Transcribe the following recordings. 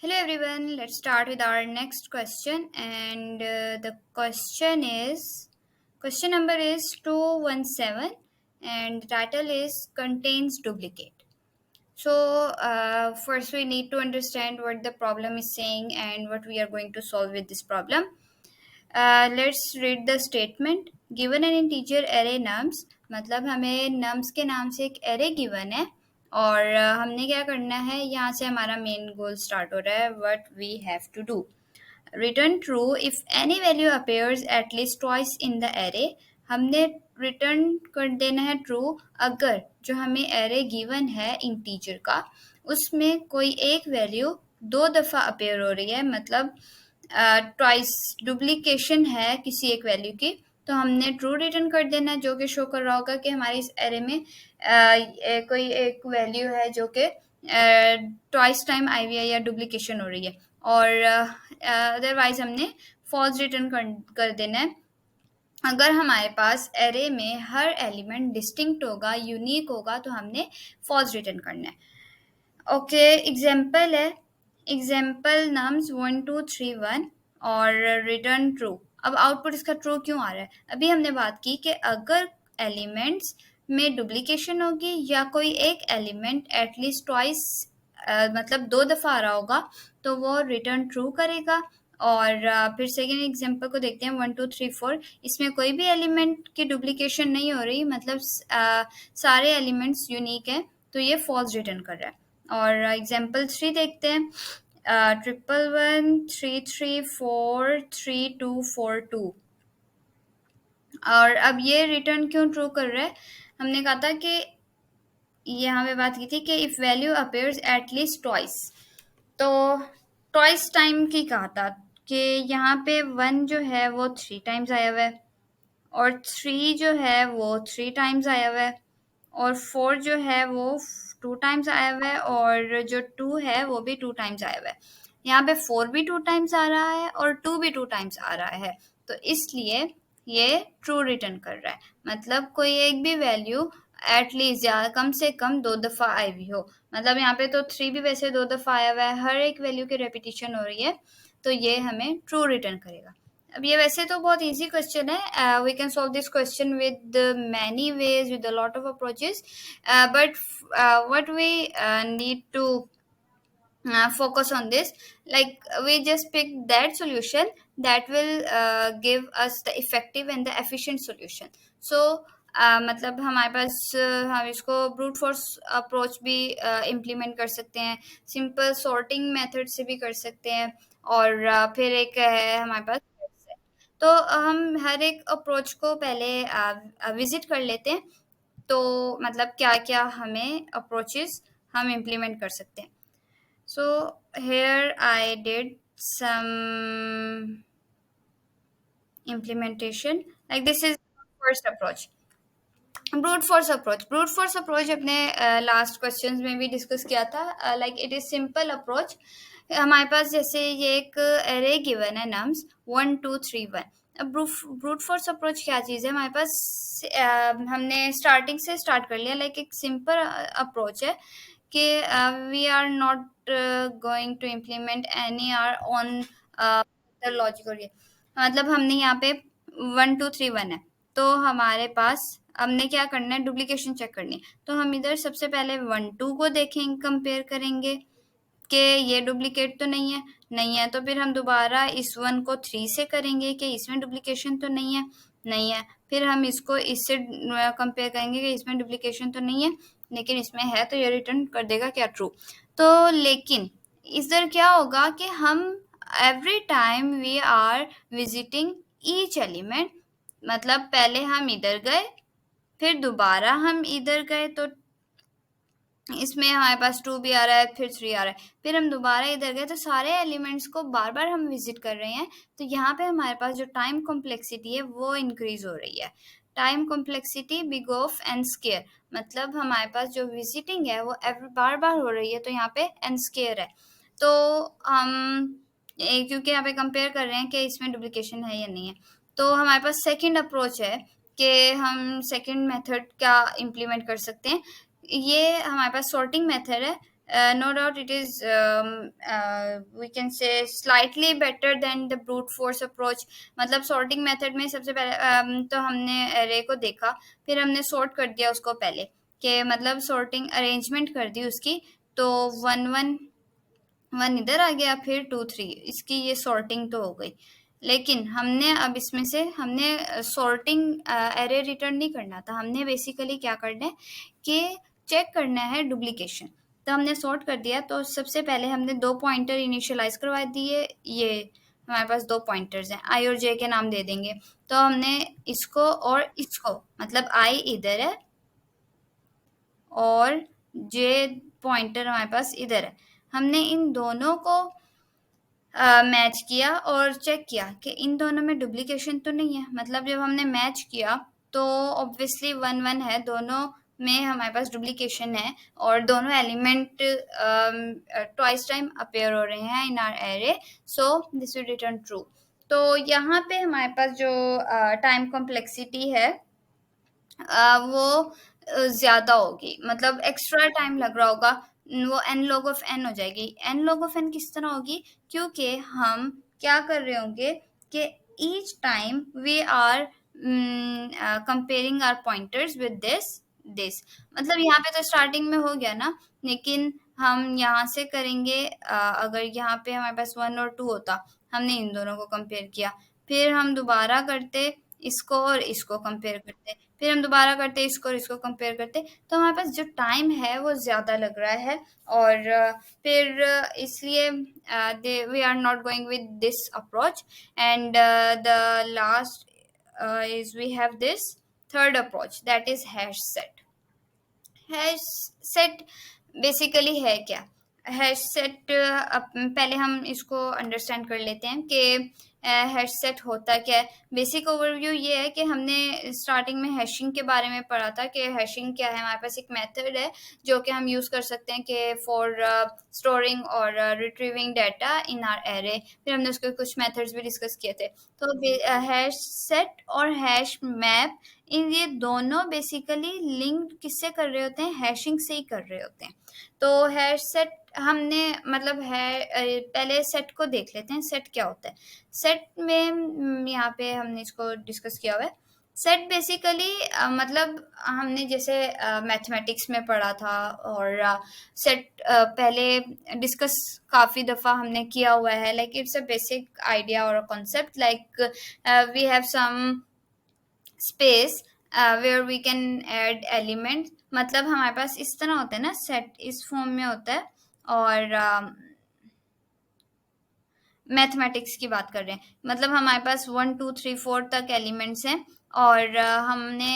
Hello everyone, let's start with our next question. And the question number is 217, and the title is Contains Duplicate. So, first we need to understand what the problem is saying and what we are going to solve with this problem. Let's read the statement. Given an integer array nums, मतलब हमें nums के नाम से एक array given है और हमने क्या करना है, यहाँ से हमारा मेन गोल स्टार्ट हो रहा है. What we have to do, return true if any value appears at least twice in the array. हमने रिटर्न कर देना है ट्रू अगर जो हमें एरे गिवन है इंटीजर का उसमें कोई एक वैल्यू दो दफ़ा अपेयर हो रही है, मतलब ट्वाइस डुप्लीकेशन है किसी एक वैल्यू की, तो हमने ट्रू रिटर्न कर देना है जो कि शो कर रहा होगा कि हमारे इस एरे में कोई एक वैल्यू है जो कि ट्वाइस टाइम आई हुई है या डुप्लीकेशन हो रही है, और अदरवाइज हमने फॉल्स रिटर्न कर देना है अगर हमारे पास एरे में हर एलिमेंट डिस्टिंक्ट होगा, यूनिक होगा, तो हमने फॉल्स रिटर्न करना है. ओके, एग्जाम्पल है, एग्जाम्पल नम्स 1 2 3 1 और रिटर्न ट्रू. अब आउटपुट इसका ट्रू क्यों आ रहा है? अभी हमने बात की कि अगर एलिमेंट्स में डुप्लीकेशन होगी या कोई एक एलिमेंट एटलीस्ट ट्वाइस मतलब दो दफ़ा आ रहा होगा तो वो रिटर्न ट्रू करेगा. और फिर सेकेंड एग्जांपल को देखते हैं 1 2 3 4. इसमें कोई भी एलिमेंट की डुप्लीकेशन नहीं हो रही, मतलब सारे एलिमेंट्स यूनिक हैं, तो ये फॉल्स रिटर्न कर रहा है. और एग्जाम्पल 3 देखते हैं. 1 1 1 3 3 4 3 2 4 2. और अब ये रिटर्न क्यों ट्रू कर रहा है? हमने कहा था कि यहाँ पे बात की थी कि if value appears at least twice, तो ट्वाइस टाइम की कहा था कि यहाँ पे 1 जो है वो 3 टाइम्स आया हुआ है और 3 जो है वो 3 टाइम्स आया हुआ है और 4 जो है वो 2 टाइम्स आया हुआ है और जो 2 है वो भी 2 टाइम्स आया हुआ है. यहाँ पे 4 भी 2 टाइम्स आ रहा है और 2 भी 2 टाइम्स आ रहा है, तो इसलिए ये ट्रू रिटर्न कर रहा है. मतलब कोई एक भी वैल्यू एटलीस्ट या कम से कम दो दफ़ा आई हुई हो, मतलब यहाँ पे तो 3 भी वैसे दो दफ़ा आया हुआ है, हर एक वैल्यू की रेपिटेशन हो रही है, तो ये हमें ट्रू रिटर्न करेगा. अब ये वैसे तो बहुत इजी क्वेश्चन है. We can solve this question with many ways, with a lot of approaches, but what we need to focus on this, like we just pick that solution that will give us the effective and the efficient solution. So मतलब हमारे पास हम इसको brute force approach भी implement कर सकते हैं, simple sorting method से भी कर सकते हैं, और फिर एक है हमारे पास. तो हम हर एक अप्रोच को पहले विजिट कर लेते हैं, तो मतलब क्या क्या हमें अप्रोचेस हम इम्प्लीमेंट कर सकते हैं. So here I did some implementation. Like this is first approach. Brute force approach अपने लास्ट क्वेश्चंस में भी डिस्कस किया था. Like it is simple approach. हमारे पास जैसे ये एक एरे गिवन है नम्स 1 2 3 1. अब ब्रूट फोर्स अप्रोच क्या चीज़ है? हमारे पास हमने स्टार्टिंग से स्टार्ट कर लिया. लाइक एक सिंपल अप्रोच है कि we are not going to implement any R on logic. और ये मतलब हमने यहाँ पे 1 2 3 1 है, तो हमारे पास हमने क्या करना है, डुप्लीकेशन चेक करनी है. तो हम इधर सबसे पहले 1 2 को देखेंगे, कंपेयर करेंगे कि ये डुप्लीकेट तो नहीं है, तो फिर हम दोबारा इस 1 को 3 से करेंगे कि इसमें डुप्लीकेशन तो नहीं है. फिर हम इसको इससे कंपेयर करेंगे कि इसमें डुप्लीकेशन तो नहीं है लेकिन इसमें है, तो ये रिटर्न कर देगा क्या, ट्रू. तो लेकिन इधर क्या होगा कि हम every time we are visiting each element, मतलब पहले हम इधर गए फिर दोबारा हम इधर गए, तो इसमें हमारे पास 2 भी आ रहा है, फिर 3 आ रहा है, फिर हम दोबारा इधर गए, तो सारे एलिमेंट्स को बार बार हम विजिट कर रहे हैं. तो यहाँ पे हमारे पास जो टाइम कॉम्प्लेक्सिटी है वो इंक्रीज हो रही है. Time complexity big of N square, मतलब हमारे पास जो विजिटिंग है वो बार बार हो रही है, तो यहाँ पे एन स्केयर है. तो हम क्योंकि यहाँ पे कंपेयर कर रहे हैं कि इसमें डुप्लीकेशन है या नहीं है, तो हमारे पास सेकेंड अप्रोच है कि हम सेकेंड मेथड क्या इम्प्लीमेंट कर सकते हैं. ये हमारे पास सॉर्टिंग मेथड है. no doubt it is, we can say slightly better than the brute force approach. मतलब sorting method में सबसे पहले तो हमने array को देखा, फिर हमने sort कर दिया उसको पहले, कि मतलब sorting arrangement कर दी उसकी, तो 1 1 1 इधर आ गया, फिर 2 3, इसकी ये sorting तो हो गई। लेकिन हमने अब इसमें से हमने sorting array return नहीं करना था, हमने basically क्या करना है कि चेक करना है डुप्लीकेशन। तो हमने सॉर्ट कर दिया, तो सबसे पहले हमने 2 पॉइंटर इनिशियलाइज करवा दिए। ये हमारे पास 2 पॉइंटर्स हैं, आई और जे के नाम दे देंगे। तो हमने इसको और इसको, मतलब आई इधर है और जे पॉइंटर हमारे पास इधर है, हमने इन दोनों को मैच किया और चेक किया कि इन दोनों में डुप्लीकेशन तो नहीं है। मतलब जब हमने मैच किया तो ऑब्वियसली 1 1 है, दोनों में हमारे पास डुप्लीकेशन है और दोनों एलिमेंट ट्वाइस टाइम अपेयर हो रहे हैं इन are array, so this will return true. तो यहाँ पे हमारे पास जो टाइम कॉम्प्लेक्सिटी है वो ज़्यादा होगी, मतलब एक्स्ट्रा टाइम लग रहा होगा, वो एन log ऑफ एन हो जाएगी। एन log ऑफ एन किस तरह होगी, क्योंकि हम क्या कर रहे होंगे कि each time we are comparing our pointers with this, मतलब यहाँ पे तो स्टार्टिंग में हो गया ना, लेकिन हम यहाँ से करेंगे, अगर यहाँ पे हमारे पास 1 और 2 होता, हमने इन दोनों को कंपेयर किया, फिर हम दोबारा करते इसको और इसको कंपेयर करते, फिर हम दोबारा करते इसको और इसको कंपेयर करते, तो हमारे पास जो टाइम है वो ज़्यादा लग रहा है। और फिर इसलिए we are not going with this approach. And the last is we have this third approach, that is hash set। Hash set basically है क्या? हैश सेट, पहले हम इसको अंडरस्टैंड कर लेते हैं कि हैश सेट होता क्या है। बेसिक ओवरव्यू ये है कि हमने स्टार्टिंग में हैशिंग के बारे में पढ़ा था कि हैशिंग क्या है। हमारे पास एक मेथड है जो कि हम यूज़ कर सकते हैं कि फॉर स्टोरिंग और retrieving data in are array. फिर हमने उसके कुछ मेथड्स भी डिस्कस किए थे। तो हैश सेट और हैश मैप, इन ये दोनों बेसिकली लिंक किससे कर रहे होते हैं, हैशिंग से ही कर रहे होते हैं। तो हैश सेट हमने मतलब है, पहले सेट को देख लेते हैं, सेट क्या होता है। सेट में यहाँ पे हमने इसको डिस्कस किया हुआ है। सेट बेसिकली मतलब हमने जैसे मैथमेटिक्स में पढ़ा था, और सेट पहले डिस्कस काफ़ी दफ़ा हमने किया हुआ है। Like it's a basic idea और a concept, like we have some space where we can add element. मतलब हमारे पास इस तरह होता है ना, सेट इस फॉर्म में होता है, और मैथमेटिक्स की बात कर रहे हैं, मतलब हमारे पास 1 2 3 4 तक एलिमेंट्स हैं, और हमने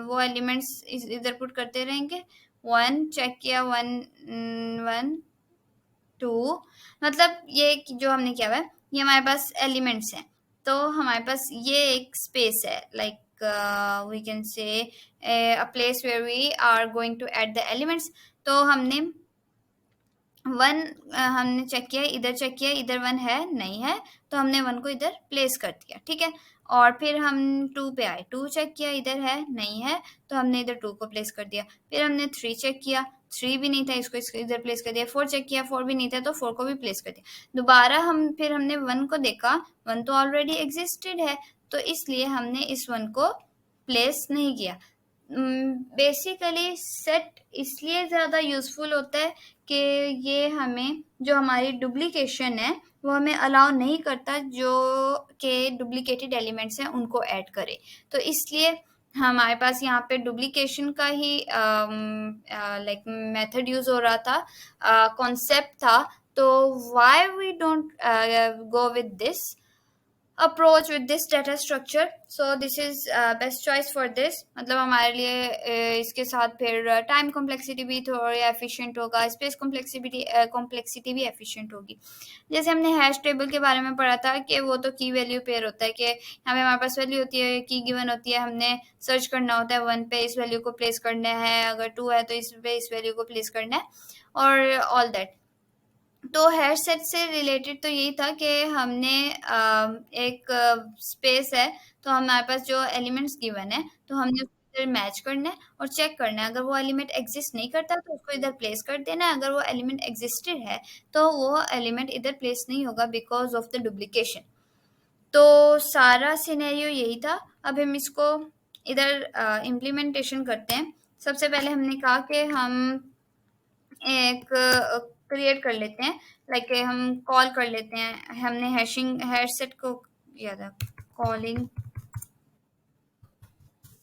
वो एलिमेंट्स इधर पुट करते रहेंगे। 1 चेक किया, 1 1 2, मतलब ये जो हमने किया हुआ है ये हमारे पास एलिमेंट्स हैं। तो हमारे पास ये एक स्पेस है, like we can say a place where we are going to add the elements. तो हमने 1 हमने चेक किया, इधर चेक किया, इधर 1 है नहीं है, तो हमने 1 को इधर प्लेस कर दिया, ठीक है। और फिर हम 2 पे आए, 2 चेक किया, इधर है नहीं है, तो हमने इधर 2 को प्लेस कर दिया। फिर हमने 3 चेक किया, 3 भी नहीं था, इसको इधर प्लेस कर दिया। 4 चेक किया, 4 भी नहीं था, तो 4 को भी प्लेस कर दिया। दोबारा फिर हमने 1 को देखा, 1 तो ऑलरेडी एग्जिस्टेड है, तो इसलिए हमने इस 1 को प्लेस नहीं किया। बेसिकली सेट इसलिए ज़्यादा यूज़फुल होता है कि ये हमें जो हमारी डुप्लीकेशन है वो हमें अलाउ नहीं करता, जो कि डुप्लीकेटेड एलिमेंट्स हैं उनको ऐड करे। तो इसलिए हमारे पास यहाँ पे डुप्लीकेशन का ही लाइक मेथड यूज़ हो रहा था, कॉन्सेप्ट था। तो why we don't go with this approach with this data structure, so this is best choice for this। मतलब हमारे लिए इसके साथ फिर टाइम कॉम्प्लेक्सिटी भी थोड़ा एफिशिएंट होगा, स्पेस कॉम्प्लेक्सिटी भी एफिशिएंट होगी। जैसे हमने हैश टेबल के बारे में पढ़ा था कि वो तो की वैल्यू पेयर होता है, कि यहाँ पे हमारे पास वैल्यू होती है, की गिवन होती है, हमने सर्च करना होता है 1 पे इस वैल्यू को प्लेस करना है, अगर 2 है तो इस पे इस वैल्यू को प्लेस करना है, और ऑल दैट। तो हैश सेट से रिलेटेड तो यही था कि हमने एक स्पेस है, तो हमारे पास जो एलिमेंट्स गिवन है, तो हमने इधर मैच करना है और चेक करना है। अगर वो एलिमेंट एग्जिस्ट नहीं करता तो उसको इधर प्लेस कर देना है। अगर वो एलिमेंट एग्जिस्टेड है तो वो एलिमेंट इधर प्लेस नहीं होगा बिकॉज ऑफ द डुप्लीकेशन। तो सारा सिनेरियो यही था। अब हम इसको इधर इम्प्लीमेंटेशन करते हैं। सबसे पहले हमने कहा कि हम एक क्रिएट कर लेते हैं, लाइक हम कॉल कर लेते हैं। हमने हैशिंग हैश सेट को किया था, कॉलिंग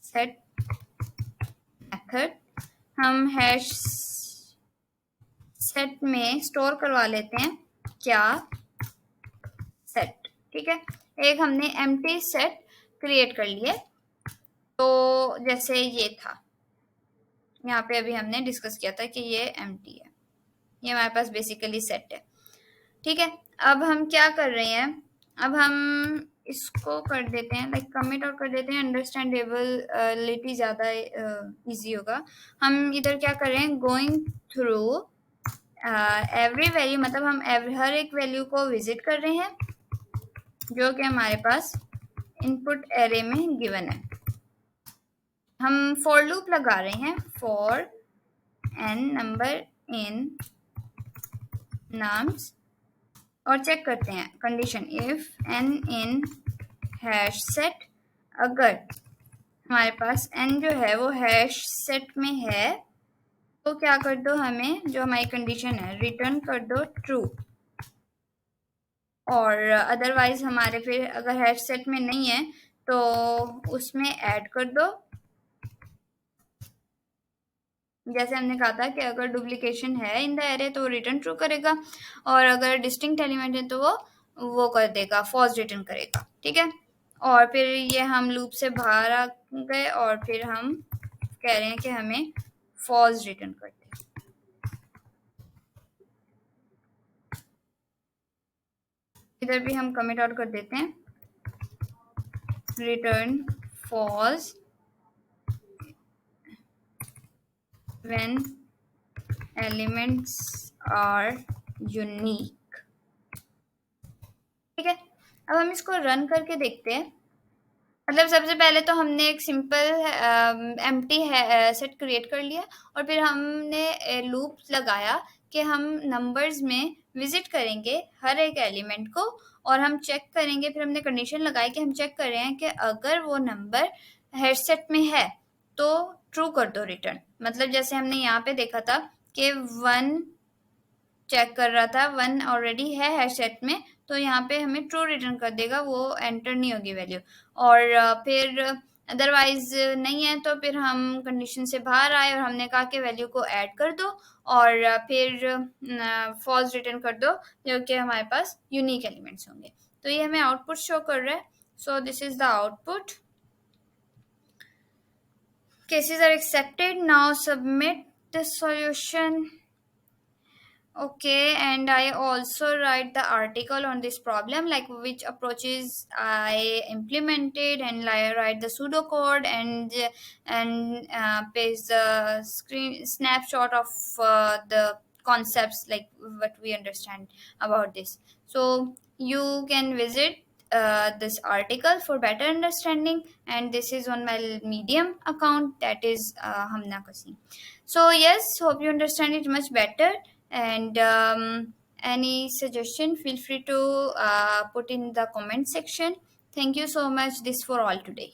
सेट मेथड। हम हैश सेट में स्टोर करवा लेते हैं क्या सेट। ठीक है, एक हमने एम्प्टी सेट क्रिएट कर लिए। तो जैसे ये था, यहाँ पे अभी हमने डिस्कस किया था कि ये एम्प्टी है, ये हमारे पास बेसिकली सेट है। ठीक है, अब हम क्या कर रहे हैं, अब हम इसको कर देते हैं लाइक कमिट और कर देते हैं अंडरस्टैंडेबिलिटी ज़्यादा इजी होगा। हम इधर क्या कर रहे हैं, गोइंग थ्रू एवरी वैल्यू, मतलब हम हर एक वैल्यू को विजिट कर रहे हैं जो कि हमारे पास इनपुट एरे में गिवन है। हम फॉर लूप लगा रहे हैं, for n number in nums, और चेक करते हैं condition if n in hash set. अगर हमारे पास एन जो है वो हैश सेट में है तो क्या कर दो, हमें जो हमारी कंडीशन है रिटर्न कर दो ट्रू। और अदरवाइज हमारे फिर अगर हैश सेट में नहीं है तो उसमें ऐड कर दो। जैसे हमने कहा था कि अगर डुप्लीकेशन है इन द एरे तो वो रिटर्न ट्रू करेगा, और अगर डिस्टिंक्ट एलिमेंट है तो वो कर देगा फॉल्स रिटर्न करेगा। ठीक है, और फिर ये हम लूप से बाहर आ गए और फिर हम कह रहे हैं कि हमें फॉल्स रिटर्न कर दे। इधर भी हम कमिट आउट कर देते हैं, return false when elements are unique. ठीक है, अब हम इसको रन करके देखते हैं। मतलब सबसे पहले तो हमने एक सिंपल एम्प्टी सेट क्रिएट कर लिया और फिर हमने लूप लगाया कि हम नंबर्स में विजिट करेंगे हर एक एलिमेंट को और हम चेक करेंगे। फिर हमने कंडीशन लगाई कि हम चेक कर रहे हैं कि अगर वो नंबर हैश सेट में है तो ट्रू कर दो रिटर्न। मतलब जैसे हमने यहाँ पे देखा था कि 1 चेक कर रहा था, 1 ऑलरेडी है हैश सेट में तो यहाँ पे हमें ट्रू रिटर्न कर देगा, वो एंटर नहीं होगी वैल्यू। और फिर अदरवाइज नहीं है तो फिर हम कंडीशन से बाहर आए और हमने कहा कि वैल्यू को ऐड कर दो और फिर फॉल्स रिटर्न कर दो जो कि हमारे पास यूनिक एलिमेंट्स होंगे। तो ये हमें आउटपुट शो कर रहा है। So this is the output, cases are accepted, now submit the solution। Okay, and I also write the article on this problem, like which approaches I implemented, and I write the pseudocode and paste the screen snapshot of the concepts, like what we understand about this. So you can visit this article for better understanding, and this is on my Medium account, that is Hamna Kasim. So yes, hope you understand it much better, and any suggestion feel free to put in the comment section. Thank you so much. This for all today.